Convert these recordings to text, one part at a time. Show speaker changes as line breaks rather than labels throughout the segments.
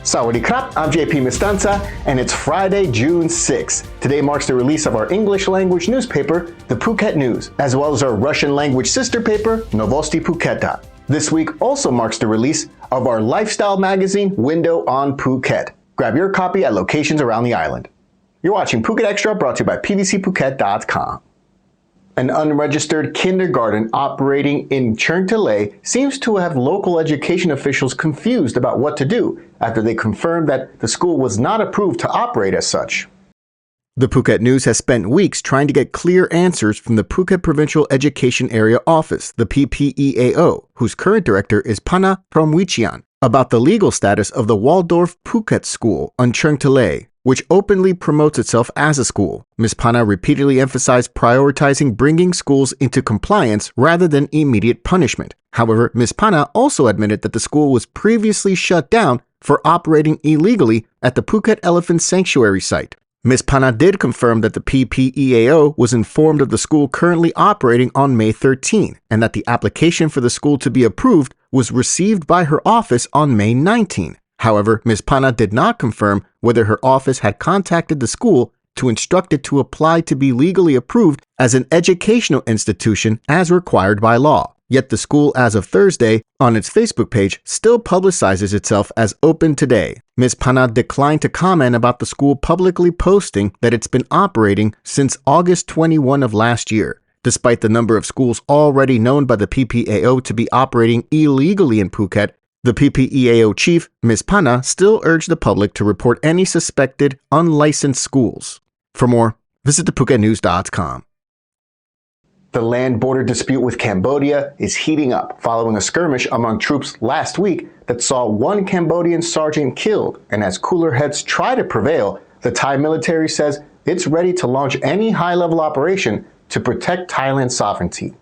Sawadee krap, I'm JP Mestanza, and it's Friday, June 6th. Today marks the release of our English language newspaper, the Phuket News, as well as our Russian language sister paper, Novosti Phuketa. This week also marks the release of our lifestyle magazine, Window on Phuket. Grab your copy at locations around the island. You're watching Phuket Extra, brought to you by pvcphuket.com. An unregistered kindergarten operating in Cherntalay seems to have local education officials confused about what to do after they confirmed that the school was not approved to operate as such. The Phuket News has spent weeks trying to get clear answers from the Phuket Provincial Education Area Office, the PPEAO, whose current director is Pana Promwichian, about the legal status of the Waldorf Phuket School on Cherntalay, which openly promotes itself as a school. Ms. Pana repeatedly emphasized prioritizing bringing schools into compliance rather than immediate punishment. However, Ms. Pana also admitted that the school was previously shut down for operating illegally at the Phuket Elephant Sanctuary site. Ms. Pana did confirm that the PPEAO was informed of the school currently operating on May 13 and that the application for the school to be approved was received by her office on May 19. However, Ms. Pana did not confirm whether her office had contacted the school to instruct it to apply to be legally approved as an educational institution as required by law. Yet the school, as of Thursday, on its Facebook page, still publicizes itself as open today. Ms. Pana declined to comment about the school publicly posting that it's been operating since August 21 of last year. Despite the number of schools already known by the PPAO to be operating illegally in Phuket, the PPEAO chief, Ms. Pana, still urged the public to report any suspected unlicensed schools. For more, visit thephuketnews.com. The land border dispute with Cambodia is heating up following a skirmish among troops last week that saw one Cambodian sergeant killed, and as cooler heads try to prevail, the Thai military says it's ready to launch any high-level operation to protect Thailand's sovereignty.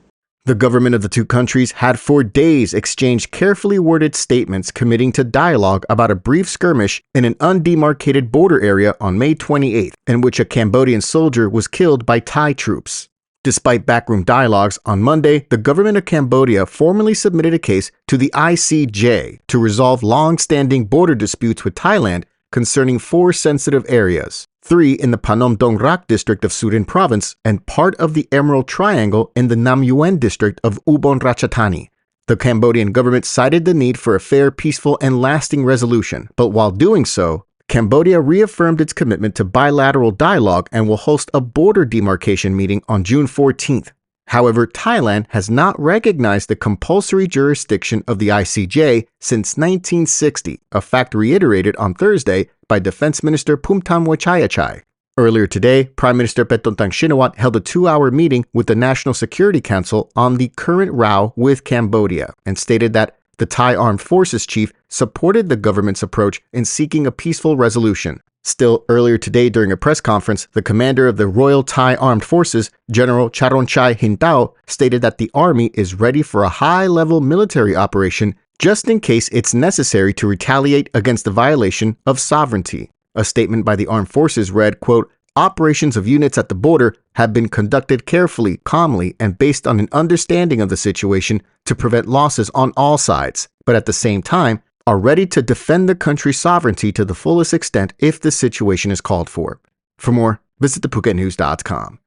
The government of the two countries had for days exchanged carefully worded statements committing to dialogue about a brief skirmish in an undemarcated border area on May 28th, in which a Cambodian soldier was killed by Thai troops. Despite backroom dialogues, on Monday, the government of Cambodia formally submitted a case to the ICJ to resolve long-standing border disputes with Thailand concerning 4 sensitive areas, 3 in the Panom Dong Rak district of Surin province and part of the Emerald Triangle in the Nam Yuen district of Ubon Ratchathani. The Cambodian government cited the need for a fair, peaceful, and lasting resolution, but while doing so, Cambodia reaffirmed its commitment to bilateral dialogue and will host a border demarcation meeting on June 14th. However, Thailand has not recognized the compulsory jurisdiction of the ICJ since 1960, a fact reiterated on Thursday by Defense Minister Phumtham Wechayachai. Earlier today, Prime Minister Paetongtarn Shinawatra held a 2-hour meeting with the National Security Council on the current row with Cambodia and stated that the Thai Armed Forces chief supported the government's approach in seeking a peaceful resolution. Still, earlier today during a press conference, the commander of the Royal Thai Armed Forces, General Charonchai Hintao, stated that the army is ready for a high-level military operation just in case it's necessary to retaliate against the violation of sovereignty. A statement by the armed forces read, quote, "Operations of units at the border have been conducted carefully, calmly, and based on an understanding of the situation to prevent losses on all sides, but at the same time, are ready to defend the country's sovereignty to the fullest extent if the situation is called for." For more, visit thephuketnews.com.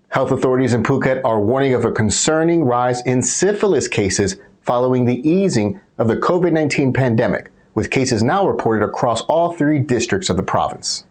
Health authorities in Phuket are warning of a concerning rise in syphilis cases following the easing of the COVID-19 pandemic, with cases now reported across all 3 districts of the province.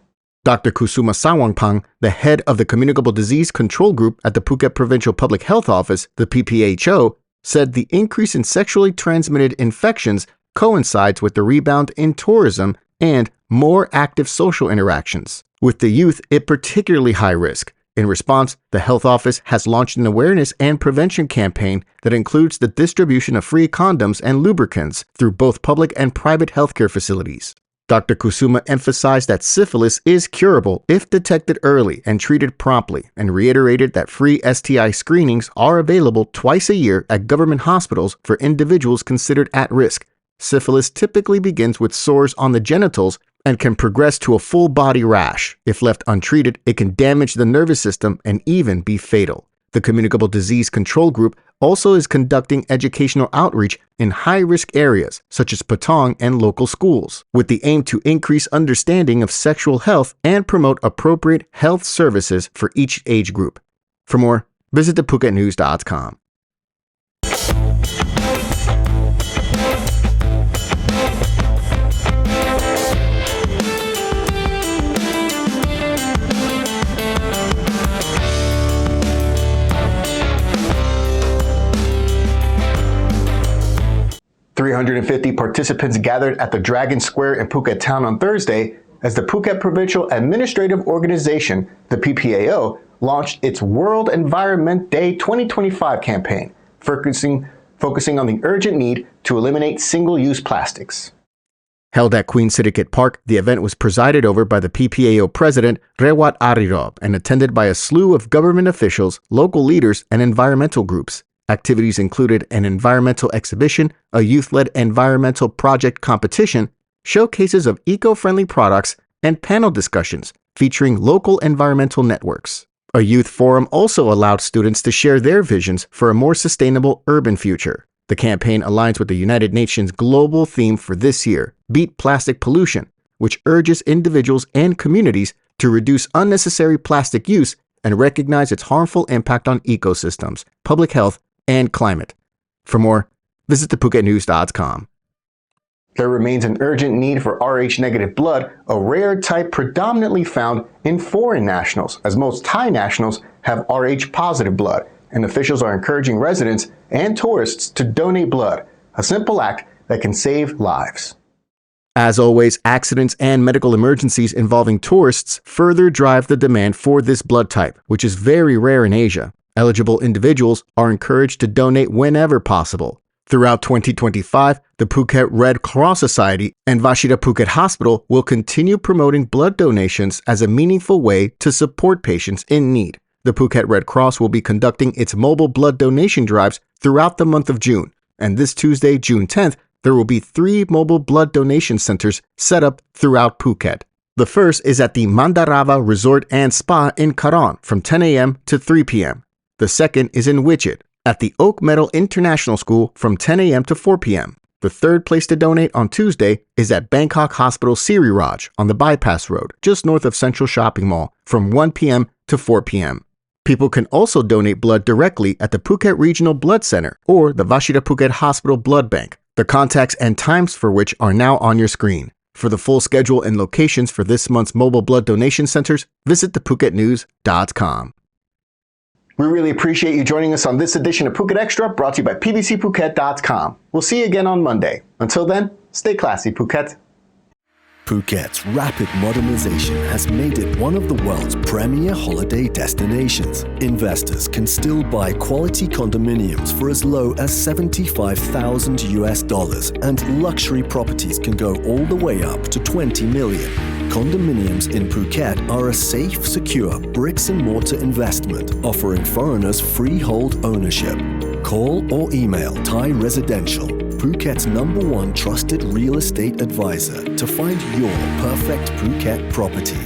Dr. Kusuma Sawangpang, the head of the Communicable Disease Control Group at the Phuket Provincial Public Health Office, the PPHO, said the increase in sexually transmitted infections coincides with the rebound in tourism and more active social interactions. With the youth at particularly high risk. In response, the health office has launched an awareness and prevention campaign that includes the distribution of free condoms and lubricants through both public and private healthcare facilities. Dr. Kusuma emphasized that syphilis is curable if detected early and treated promptly, and reiterated that free STI screenings are available twice a year at government hospitals for individuals considered at risk. Syphilis typically begins with sores on the genitals and can progress to a full-body rash. If left untreated, it can damage the nervous system and even be fatal. The Communicable Disease Control Group also is conducting educational outreach in high-risk areas such as Patong and local schools, with the aim to increase understanding of sexual health and promote appropriate health services for each age group. For more, visit thephuket.news.com. "350 participants gathered at the Dragon Square in Phuket town on Thursday as the Phuket Provincial Administrative Organization, the PPAO, launched its World Environment Day 2025 campaign, focusing on the urgent need to eliminate single-use plastics." Held at Queen Sirikit Park, the event was presided over by the PPAO president, Rewat Arirob, and attended by a slew of government officials, local leaders, and environmental groups. Activities included an environmental exhibition, a youth-led environmental project competition, showcases of eco-friendly products, and panel discussions featuring local environmental networks. A youth forum also allowed students to share their visions for a more sustainable urban future. The campaign aligns with the United Nations global theme for this year, Beat Plastic Pollution, which urges individuals and communities to reduce unnecessary plastic use and recognize its harmful impact on ecosystems, public health, and climate. For more, visit thephuket.news.com. There remains an urgent need for Rh-negative blood, a rare type predominantly found in foreign nationals, as most Thai nationals have Rh-positive blood, and officials are encouraging residents and tourists to donate blood, a simple act that can save lives. As always, accidents and medical emergencies involving tourists further drive the demand for this blood type, which is very rare in Asia. Eligible individuals are encouraged to donate whenever possible. Throughout 2025, the Phuket Red Cross Society and Vashida Phuket Hospital will continue promoting blood donations as a meaningful way to support patients in need. The Phuket Red Cross will be conducting its mobile blood donation drives throughout the month of June, and this Tuesday, June 10th, there will be 3 mobile blood donation centers set up throughout Phuket. The first is at the Mandarava Resort and Spa in Karon from 10 a.m. to 3 p.m. The second is in Wichit at the Oak Meadow International School from 10 a.m. to 4 p.m. The third place to donate on Tuesday is at Bangkok Hospital Siriraj on the Bypass Road, just north of Central Shopping Mall, from 1 p.m. to 4 p.m. People can also donate blood directly at the Phuket Regional Blood Center or the Vashida Phuket Hospital Blood Bank, the contacts and times for which are now on your screen. For the full schedule and locations for this month's mobile blood donation centers, visit thephuket.news.com. We really appreciate you joining us on this edition of Phuket Xtra, brought to you by pbcphuket.com. We'll see you again on Monday. Until then, stay classy, Phuket.
Phuket's rapid modernization has made it one of the world's premier holiday destinations. Investors can still buy quality condominiums for as low as $75,000, and luxury properties can go all the way up to $20 million. Condominiums in Phuket are a safe, secure bricks-and-mortar investment, offering foreigners freehold ownership. Call or email Thai Residential, Phuket's #1 trusted real estate advisor, to find your perfect Phuket property.